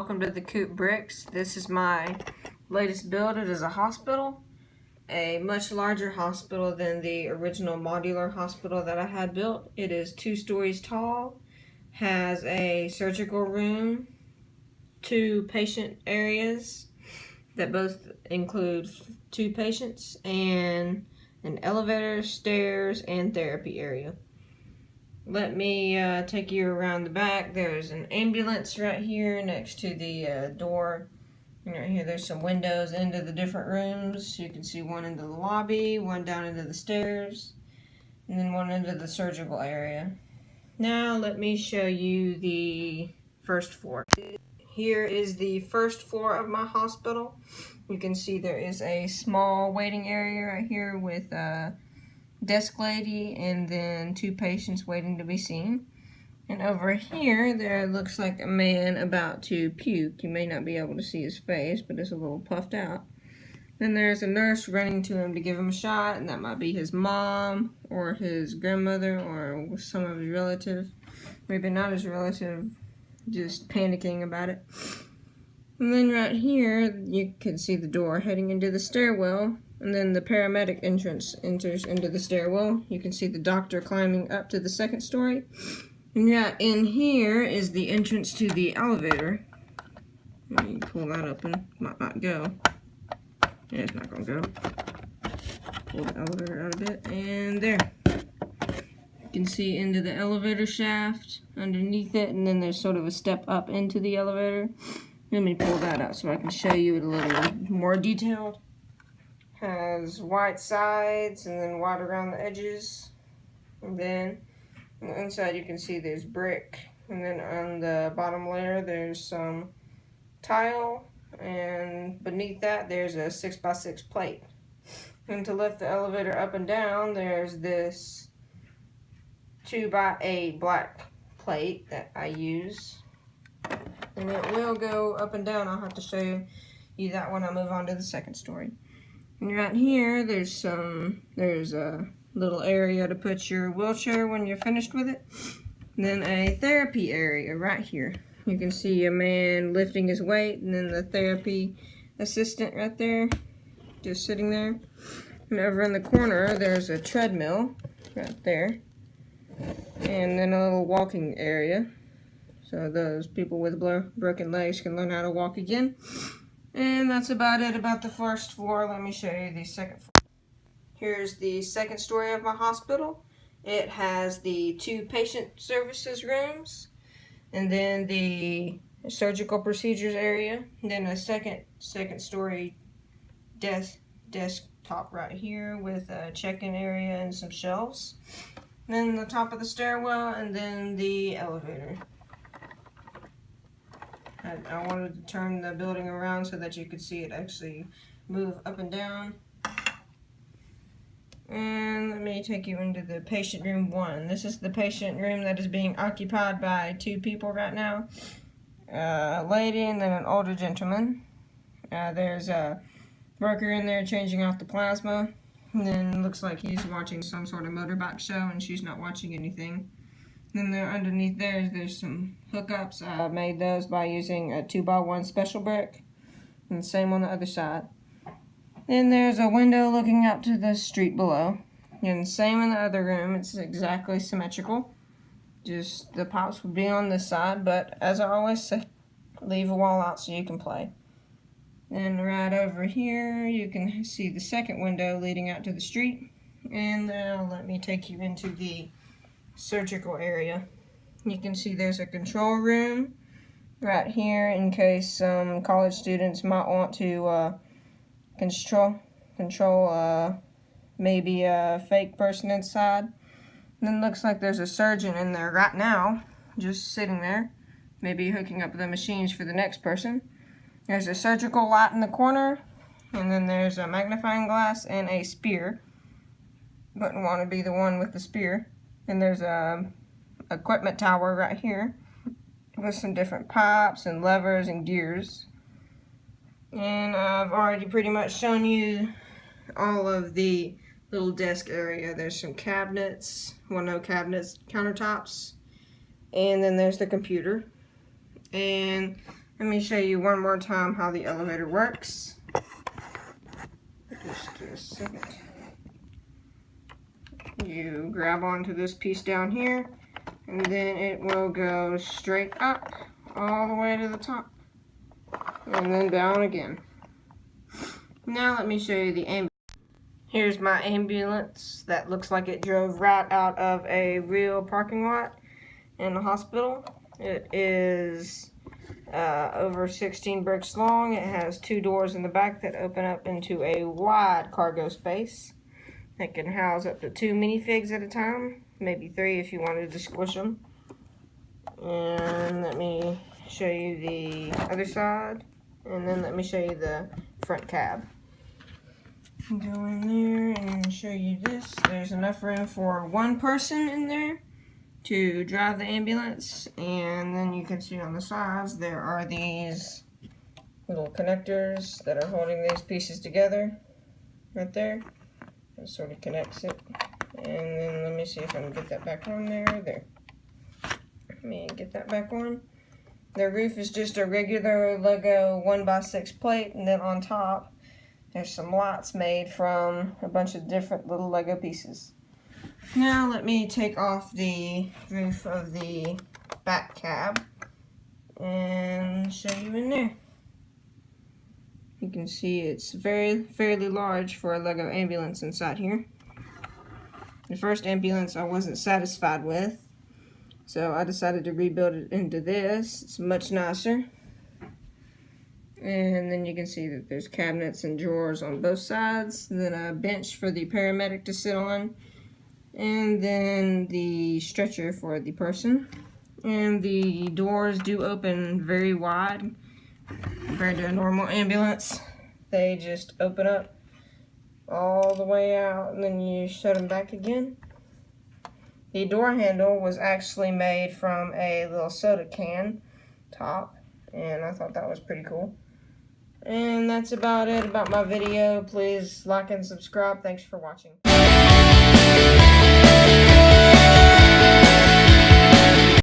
welcome to the Coop Bricks. This is my latest build. It is a hospital, a much larger hospital than the original modular hospital that I had built. It is 2 stories tall, has a surgical room, 2 patient areas that both include 2 patients, and an elevator, stairs, and therapy area. Let me take you around the back. There's an ambulance right here next to the door. And right here there's some windows into the different rooms. You can see one into the lobby, one down into the stairs, and then one into the surgical area. Now let me show you the first floor. Here is the first floor of my hospital. You can see there is a small waiting area right here with desk lady and then 2 patients waiting to be seen. And over here there looks like a man about to puke. You may not be able to see his face, but it's a little puffed out. Then there's a nurse running to him to give him a shot, and that might be his mom or his grandmother or some of his relative. Maybe not his relative, just panicking about it. And then right here you can see the door heading into the stairwell. And then the paramedic entrance enters into the stairwell. You can see the doctor climbing up to the 2nd story. And right in here is the entrance to the elevator. Let me pull that open. Might not go. Yeah, it's not gonna go. Pull the elevator out a bit. And there. You can see into the elevator shaft underneath it. And then there's sort of a step up into the elevator. Let me pull that out so I can show you it a little more detailed. Has white sides and then white around the edges, and then on the inside you can see there's brick, and then on the bottom layer there's some tile, and beneath that there's a 6x6 plate. And to lift the elevator up and down there's this 2x8 black plate that I use, and it will go up and down. I'll have to show you that when I move on to the 2nd story. And right here, there's a little area to put your wheelchair when you're finished with it. And then a therapy area right here. You can see a man lifting his weight, and then the therapy assistant right there, just sitting there. And over in the corner, there's a treadmill right there. And then a little walking area, so those people with broken legs can learn how to walk again. And that's about it about the first floor. Let me show you the 2nd floor. Here's the 2nd story of my hospital. It has the 2 patient services rooms, and then the surgical procedures area, and then a second story desktop right here with a check-in area and some shelves. And then the top of the stairwell, and then the elevator. I wanted to turn the building around so that you could see it actually move up and down. And let me take you into the patient room 1. This is the patient room that is being occupied by 2 people right now. A lady and then an older gentleman. There's a worker in there changing out the plasma. And then it looks like he's watching some sort of motorbike show and she's not watching anything. Then there underneath there's some hookups. I made those by using a 2x1 special brick, and the same on the other side. Then there's a window looking out to the street below, and same in the other room. It's exactly symmetrical. Just the pops would be on this side, but as I always say, leave a wall out so you can play. And right over here you can see the 2nd window leading out to the street. And now let me take you into the surgical area. You can see there's a control room right here in case some college students might want to control maybe a fake person inside. And then looks like there's a surgeon in there right now, just sitting there, maybe hooking up the machines for the next person. There's a surgical light in the corner, and then there's a magnifying glass and a spear. Wouldn't want to be the one with the spear. And there's a equipment tower right here with some different pipes and levers and gears. And I've already pretty much shown you all of the little desk area. There's some cabinets, well, no cabinets, countertops, and then there's the computer. And Let me show you one more time how the elevator works. Just a second. You grab onto this piece down here, and then it will go straight up all the way to the top, and then down again. Now let me show you the ambulance. Here's my ambulance that looks like it drove right out of a real parking lot in the hospital. It is over 16 bricks long. It has 2 doors in the back that open up into a wide cargo space that can house up to 2 minifigs at a time, maybe 3 if you wanted to squish them. And let me show you the other side, and then let me show you the front cab. Go in there and show you this. There's enough room for 1 person in there to drive the ambulance, and then you can see on the sides there are these little connectors that are holding these pieces together right there. It sort of connects it, and then let me see if I can get that back on there. Let me get that back on. The roof is just a regular Lego 1x6 plate, and then on top there's some lights made from a bunch of different little Lego pieces. Now let me take off the roof of the back cab and show you in there. You can see it's fairly large for a Lego ambulance inside here. The first ambulance I wasn't satisfied with, so I decided to rebuild it into this. It's much nicer. And then you can see that there's cabinets and drawers on both sides, and then a bench for the paramedic to sit on, and then the stretcher for the person. And the doors do open very wide compared to a normal ambulance. They just open up all the way out, and then you shut them back again. The door handle was actually made from a little soda can top, and I thought that was pretty cool. And that's about it about my video. Please like and subscribe. Thanks for watching.